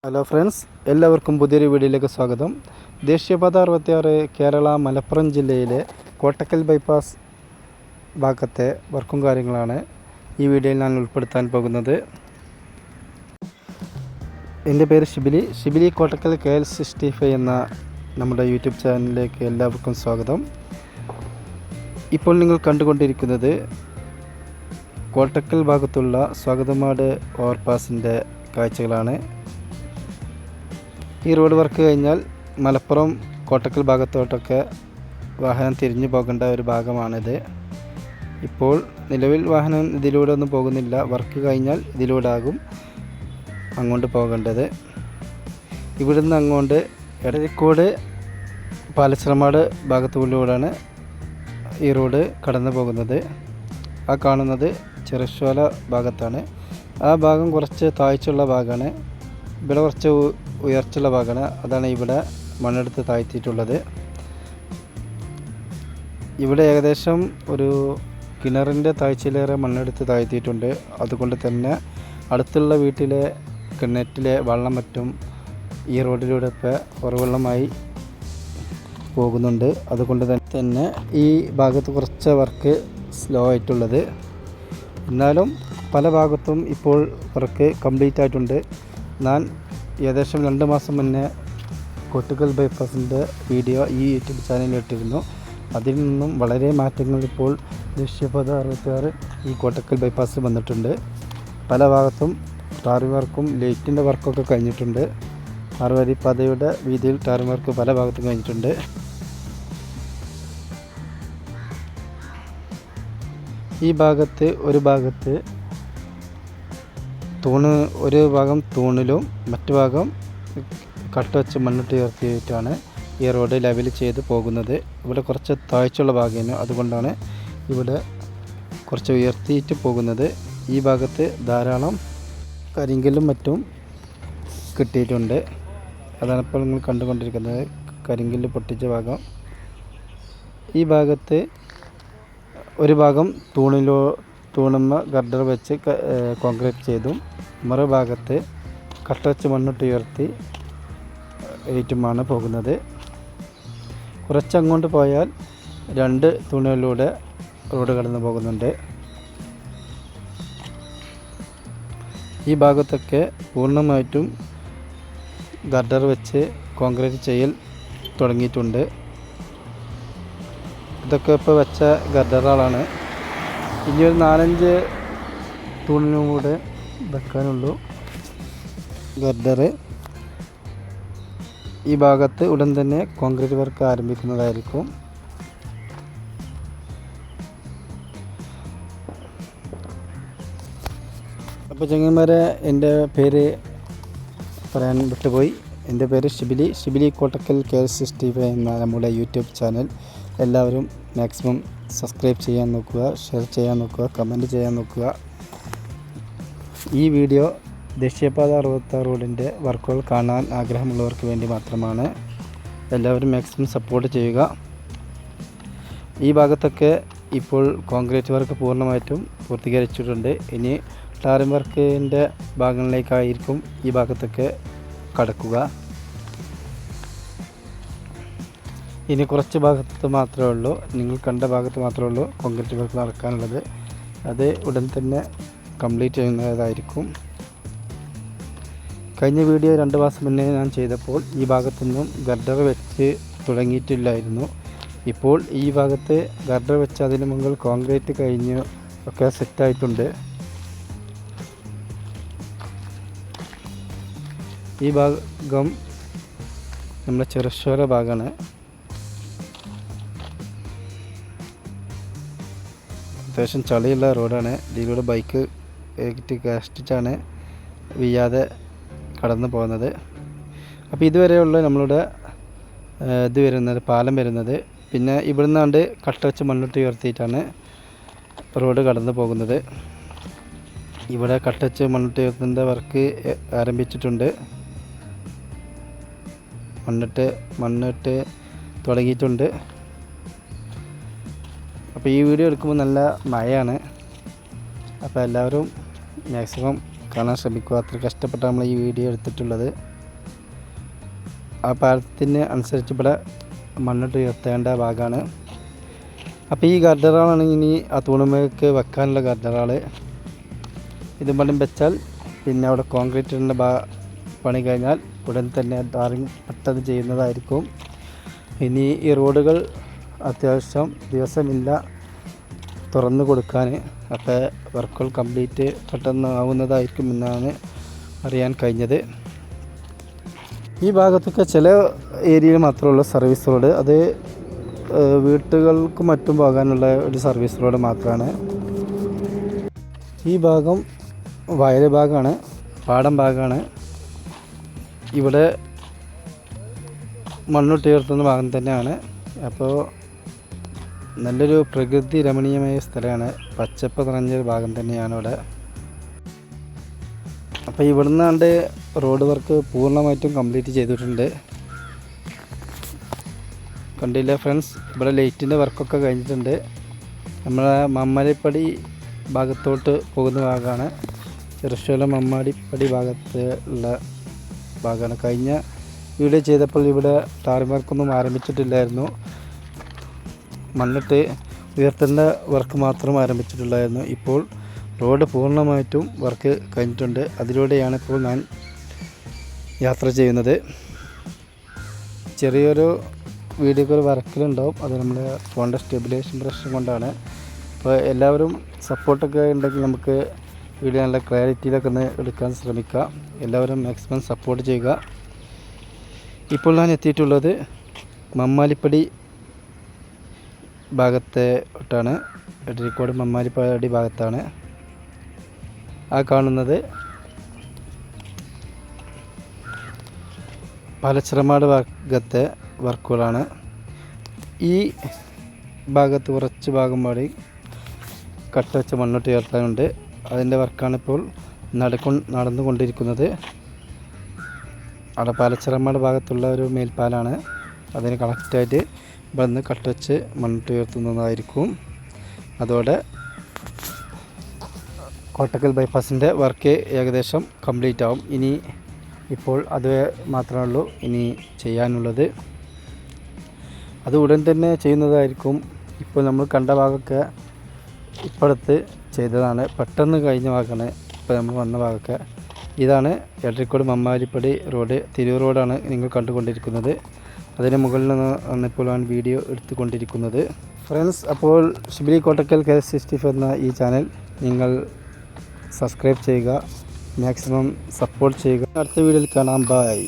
Hello friends, എല്ലാവർക്കും പുതിയൊരു വീഡിയോയിലേക്ക് സ്വാഗതം. ദേശീയപാത 66 കേരള മലപ്പുറം ജില്ലയിലെ കോട്ടക്കൽ ബൈപ്പാസ് ഭാഗത്തെ വർക്കും കാര്യങ്ങളാണ് ഈ വീഡിയോയിൽ ഞാൻ ഉൾപ്പെടുത്താൻ പോകുന്നത്. എൻ്റെ പേര് ഷിബിലി കോട്ടക്കൽ KL65 എന്ന നമ്മുടെ യൂട്യൂബ് ചാനലിലേക്ക് എല്ലാവർക്കും സ്വാഗതം. ഇപ്പോൾ നിങ്ങൾ കണ്ടുകൊണ്ടിരിക്കുന്നത് കോട്ടക്കൽ ഭാഗത്തുള്ള സ്വാഗതമാട് ഓവർപാസിൻ്റെ കാഴ്ചകളാണ്. ഈ റോഡ് വർക്ക് കഴിഞ്ഞാൽ മലപ്പുറം കോട്ടക്കൽ ഭാഗത്തോട്ടൊക്കെ വാഹനം തിരിഞ്ഞു പോകേണ്ട ഒരു ഭാഗമാണിത്. ഇപ്പോൾ നിലവിൽ വാഹനം ഇതിലൂടെ ഒന്നും പോകുന്നില്ല. വർക്ക് കഴിഞ്ഞാൽ ഇതിലൂടെ ആകും അങ്ങോട്ട് പോകേണ്ടത്. ഇവിടുന്ന് അങ്ങോട്ട് എടരിക്കോട് പാലച്ചിറമാട് ഭാഗത്തുകൂടിയാണ് ഈ റോഡ് കടന്നു പോകുന്നത്. ആ കാണുന്നത് ചെറുശ്ശോല ഭാഗത്താണ്. ആ ഭാഗം കുറച്ച് താഴ്ചയുള്ള ഭാഗമാണ്. ഇവിടെ കുറച്ച് ഉയർച്ചയുള്ള ഭാഗമാണ്. അതാണ് ഇവിടെ മണ്ണെടുത്ത് താഴ്ത്തിയിട്ടുള്ളത്. ഇവിടെ ഏകദേശം ഒരു കിണറിൻ്റെ താഴ്ചയിലേറെ മണ്ണെടുത്ത് താഴ്ത്തിയിട്ടുണ്ട്. അതുകൊണ്ട് തന്നെ അടുത്തുള്ള വീട്ടിലെ കിണറ്റിലെ വെള്ളം മറ്റും ഈ റോഡിലൂടെ ഇപ്പോൾ ഉറവെള്ളമായി പോകുന്നുണ്ട്. അതുകൊണ്ട് തന്നെ ഈ ഭാഗത്ത് കുറച്ച് വർക്ക് സ്ലോ ആയിട്ടുള്ളത്. എന്നാലും പല ഭാഗത്തും ഇപ്പോൾ വർക്ക് കംപ്ലീറ്റ് ആയിട്ടുണ്ട്. ഞാൻ ഏകദേശം 2 മാസം മുന്നേ കോട്ടക്കൽ ബൈപ്പാസിൻ്റെ വീഡിയോ ഈ യൂട്യൂബ് ചാനലിൽ ഇട്ടിരുന്നു. അതിൽ നിന്നും വളരെ മാറ്റങ്ങൾ ഇപ്പോൾ ദേശീയപാത 66 ഈ കോട്ടക്കൽ ബൈപ്പാസ് വന്നിട്ടുണ്ട്. പല ഭാഗത്തും ടാറിംഗ് വർക്കും ലൈറ്റിൻ്റെ വർക്കൊക്കെ കഴിഞ്ഞിട്ടുണ്ട്. 6 വരി പാതയുടെ വീതിയിൽ ടാറിംഗ് വർക്ക് പല ഭാഗത്തും കഴിഞ്ഞിട്ടുണ്ട്. ഈ ഭാഗത്ത് ഒരു ഭാഗം തൂണിലും മറ്റു ഭാഗം കട്ട വെച്ച് മണ്ണിട്ട് ഉയർത്തിയിട്ടാണ് ഈ റോഡ് ലെവൽ ചെയ്ത് പോകുന്നത്. ഇവിടെ കുറച്ച് താഴ്ചയുള്ള ഭാഗമാണ്, അതുകൊണ്ടാണ് ഇവിടെ കുറച്ച് ഉയർത്തിയിട്ട് പോകുന്നത്. ഈ ഭാഗത്ത് ധാരാളം കരിങ്കല്ലും മറ്റും കിട്ടിയിട്ടുണ്ട്. അതാണ് ഇപ്പോൾ നിങ്ങൾ കണ്ടുകൊണ്ടിരിക്കുന്നത്, കരിങ്കല്ല് പൊട്ടിച്ച ഭാഗം. ഈ ഭാഗത്ത് ഒരു ഭാഗം തൂണുമ്മ ഗർഡർ വെച്ച് കോൺക്രീറ്റ് ചെയ്തും മറുഭാഗത്ത് കട്ട വെച്ച് മണ്ണിട്ട് ഉയർത്തി ഏറ്റുമാണ് പോകുന്നത്. കുറച്ചങ്ങോട്ട് പോയാൽ 2 തൂണുകളിലൂടെ റോഡ് കടന്നു പോകുന്നുണ്ട്. ഈ ഭാഗത്തൊക്കെ പൂർണ്ണമായിട്ടും ഗർഡർ വെച്ച് കോൺക്രീറ്റ് ചെയ്യൽ തുടങ്ങിയിട്ടുണ്ട്. ഇതൊക്കെ ഇപ്പോൾ വെച്ച ഗർഡറുകളാണ്. ഇനി ഒരു 4-5 തൂണിനും കൂടെ വെക്കാനുള്ളൂ ഗർഡർ. ഈ ഭാഗത്ത് ഉടൻ തന്നെ കോൺക്രീറ്റ് വർക്ക് ആരംഭിക്കുന്നതായിരിക്കും. അപ്പോൾ ചങ്ങന്മാരെ, എൻ്റെ പേര് പറയാൻ വിട്ടുപോയി. എൻ്റെ പേര് ഷിബിലി കോട്ടക്കൽ KL65 എന്ന നമ്മുടെ യൂട്യൂബ് ചാനൽ എല്ലാവരും മാക്സിമം സബ്സ്ക്രൈബ് ചെയ്യാൻ നോക്കുക, ഷെയർ ചെയ്യാൻ നോക്കുക, കമൻറ്റ് ചെയ്യാൻ നോക്കുക. ഈ വീഡിയോ ദേശീയപാത 66 റോഡിൻ്റെ വർക്കുകൾ കാണാൻ ആഗ്രഹമുള്ളവർക്ക് വേണ്ടി മാത്രമാണ്. എല്ലാവരും മാക്സിമം സപ്പോർട്ട് ചെയ്യുക. ഈ ഭാഗത്തൊക്കെ ഇപ്പോൾ കോൺക്രീറ്റ് വർക്ക് പൂർണ്ണമായിട്ടും പൂർത്തീകരിച്ചിട്ടുണ്ട്. ഇനി ടാറിംഗ് വർക്കിൻ്റെ ഭാഗങ്ങളിലേക്കായിരിക്കും ഈ ഭാഗത്തൊക്കെ കടക്കുക. ഇനി കുറച്ച് ഭാഗത്ത് മാത്രമേ ഉള്ളൂ, നിങ്ങൾ കണ്ട ഭാഗത്ത് മാത്രമേ ഉള്ളൂ കോൺക്രീറ്റ് വർക്ക് നടക്കാനുള്ളത്. അത് ഉടൻ തന്നെ കംപ്ലീറ്റ് ചെയ്യുന്നതായിരിക്കും. കഴിഞ്ഞ വീഡിയോ 2 മാസം മുന്നേ ഞാൻ ചെയ്തപ്പോൾ ഈ ഭാഗത്തൊന്നും ഗർഡർ വെച്ച് തുടങ്ങിയിട്ടില്ലായിരുന്നു. ഇപ്പോൾ ഈ ഭാഗത്ത് ഗർഡർ വെച്ച് അതിന് മുകളിൽ കോൺക്രീറ്റ് കഴിഞ്ഞ് ഒക്കെ സെറ്റായിട്ടുണ്ട്. ഈ ഭാഗം നമ്മുടെ ചെറുശ്ശോല ഭാഗമാണ്. അത്യാവശ്യം ചളിയുള്ള റോഡാണ്. ഇതിലൂടെ ബൈക്ക് കഷ്ടിച്ചാണ് വീഴാതെ കടന്നു പോകുന്നത്. അപ്പോൾ ഇതുവരെയുള്ള നമ്മളുടെ പാലം വരുന്നത്. പിന്നെ ഇവിടുന്നാണ്ട് കട്ട വെച്ച് മണ്ണിട്ട് ഉയർത്തിയിട്ടാണ് റോഡ് കടന്നു പോകുന്നത്. ഇവിടെ കട്ട വെച്ച് മണ്ണിട്ട് ഉയർത്തുന്ന വർക്ക് ആരംഭിച്ചിട്ടുണ്ട്. മണ്ണിട്ട് തുടങ്ങിയിട്ടുണ്ട്. അപ്പോൾ ഈ വീഡിയോ എടുക്കുമ്പോൾ നല്ല മഴയാണ്. അപ്പോൾ എല്ലാവരും മാക്സിമം കാണാൻ ശ്രമിക്കുക. അത്ര കഷ്ടപ്പെട്ടാണ് നമ്മൾ ഈ വീഡിയോ എടുത്തിട്ടുള്ളത്. ആ പാലത്തിന് അനുസരിച്ച് ഇവിടെ മണ്ണിട്ട് ഉയർത്തേണ്ട ഭാഗമാണ്. അപ്പോൾ ഈ ഗർഡറാണ് ഇനി ആ തൂണുമേക്ക് വെക്കാനുള്ള ഗർഡറാൾ. ഇത് മണ്ണും വെച്ചാൽ പിന്നെ അവിടെ കോൺക്രീറ്റിൻ്റെ പണി കഴിഞ്ഞാൽ ഉടൻ തന്നെ ടാറിങ് പെട്ടെന്ന് ചെയ്യുന്നതായിരിക്കും. ഇനി ഈ റോഡുകൾ അത്യാവശ്യം ദിവസമില്ല തുറന്നു കൊടുക്കാൻ. അപ്പോൾ വർക്കുകൾ കംപ്ലീറ്റ് പെട്ടെന്ന് ആവുന്നതായിരിക്കും എന്നാണ് അറിയാൻ കഴിഞ്ഞത്. ഈ ഭാഗത്തൊക്കെ ചില ഏരിയയിൽ മാത്രമുള്ള സർവീസ് റോഡ്, അത് വീട്ടുകൾക്ക് മറ്റും പോകാനുള്ള ഒരു സർവീസ് റോഡ് മാത്രമാണ്. ഈ ഭാഗം വയൽ ഭാഗമാണ്, പാടം ഭാഗമാണ്. ഇവിടെ മണ്ണുട്ടി ഉയർത്തുന്ന ഭാഗം തന്നെയാണ്. അപ്പോൾ നല്ലൊരു പ്രകൃതി രമണീയമായ സ്ഥലമാണ്, പച്ചപ്പ് നിറഞ്ഞൊരു ഭാഗം തന്നെയാണ് ഇവിടെ. അപ്പോൾ ഇവിടുന്നാണ്ട് റോഡ് വർക്ക് പൂർണ്ണമായിട്ടും കംപ്ലീറ്റ് ചെയ്തിട്ടുണ്ട്. കണ്ടില്ലേ ഫ്രണ്ട്സ്, ഇവിടെ ലൈറ്റിൻ്റെ വർക്കൊക്കെ കഴിഞ്ഞിട്ടുണ്ട്. നമ്മളെ മമ്മാലിപ്പടി ഭാഗത്തോട്ട് പോകുന്ന ഭാഗമാണ്, ചെറുശ്ശൂലം മമ്മാടിപ്പടി ഭാഗത്ത് ഉള്ള ഭാഗമാണ്. കഴിഞ്ഞ വീഡിയോ ചെയ്തപ്പോൾ ഇവിടെ ടാറിംഗ് വർക്കൊന്നും ആരംഭിച്ചിട്ടില്ലായിരുന്നു, മണ്ണിട്ട് ഉയർത്തേണ്ട വർക്ക് മാത്രം ആരംഭിച്ചിട്ടുള്ളായിരുന്നു. ഇപ്പോൾ റോഡ് പൂർണ്ണമായിട്ടും വർക്ക് കഴിഞ്ഞിട്ടുണ്ട്. അതിലൂടെയാണ് ഇപ്പോൾ ഞാൻ യാത്ര ചെയ്യുന്നത്. ചെറിയൊരു വീഡിയോയിൽ വർക്കിലുണ്ടാവും, അത് നമ്മുടെ ഫോണിൻ്റെ സ്റ്റെബിലൈസേഷൻ പ്രശ്നം കൊണ്ടാണ്. അപ്പോൾ എല്ലാവരും സപ്പോർട്ടൊക്കെ ഉണ്ടെങ്കിൽ നമുക്ക് വീഡിയോ നല്ല ക്ലാരിറ്റിയിലൊക്കെ ഒന്ന് എടുക്കാൻ ശ്രമിക്കുക. എല്ലാവരും മാക്സിമം സപ്പോർട്ട് ചെയ്യുക. ഇപ്പോൾ ഞാൻ എത്തിയിട്ടുള്ളത് മമ്മാലിപ്പടി ഭാഗത്തോട്ടാണ്, എടരിക്കോട് മമ്മാലിപ്പടി ഭാഗത്താണ്. ആ കാണുന്നത് പാലച്ചിറമാട് ഭാഗത്തെ വർക്കുകളാണ്. ഈ ഭാഗത്ത് കുറച്ച് ഭാഗം പാടി കട്ട വെച്ച് മണ്ണിട്ട് ഉയർത്താനുണ്ട്. അതിൻ്റെ വർക്കാണ് ഇപ്പോൾ നടന്നുകൊണ്ടിരിക്കുന്നത്. അവിടെ പാലച്ചിറമാട് ഭാഗത്തുള്ള ഒരു മേൽപ്പാലാണ്, അതിന് കണക്റ്റായിട്ട് ഇവിടെ നിന്ന് കട്ട വെച്ച് മണ്ണിട്ട് ഉയർത്തുന്നതായിരിക്കും. അതോടെ കോട്ടക്കൽ ബൈപ്പാസിൻ്റെ വർക്ക് ഏകദേശം കംപ്ലീറ്റ് ആവും. ഇപ്പോൾ അത് മാത്രമേ ഉള്ളൂ ഇനി ചെയ്യാനുള്ളത്. അത് ഉടൻ തന്നെ ചെയ്യുന്നതായിരിക്കും. ഇപ്പോൾ നമ്മൾ കണ്ട ഭാഗമൊക്കെ ഇപ്പോഴത്തെ ചെയ്തതാണ്, പെട്ടെന്ന് കഴിഞ്ഞ ഭാഗമാണ് ഇപ്പോൾ നമ്മൾ വന്ന ഭാഗമൊക്കെ. ഇതാണ് എടരിക്കോട് മമ്മാലിപ്പടി റോഡ്, തിരൂർ റോഡാണ് നിങ്ങൾ കണ്ടുകൊണ്ടിരിക്കുന്നത്. അതിന് മുകളിൽ നിന്ന് ഇപ്പോൾ ഞാൻ വീഡിയോ എടുത്തുകൊണ്ടിരിക്കുന്നത്. ഫ്രണ്ട്സ്, അപ്പോൾ ഷിബിലി കോട്ടക്കൽ KS65 എന്ന ഈ ചാനൽ നിങ്ങൾ സബ്സ്ക്രൈബ് ചെയ്യുക, മാക്സിമം സപ്പോർട്ട് ചെയ്യുക. അടുത്ത വീഡിയോയിൽ കാണാം. ബൈ.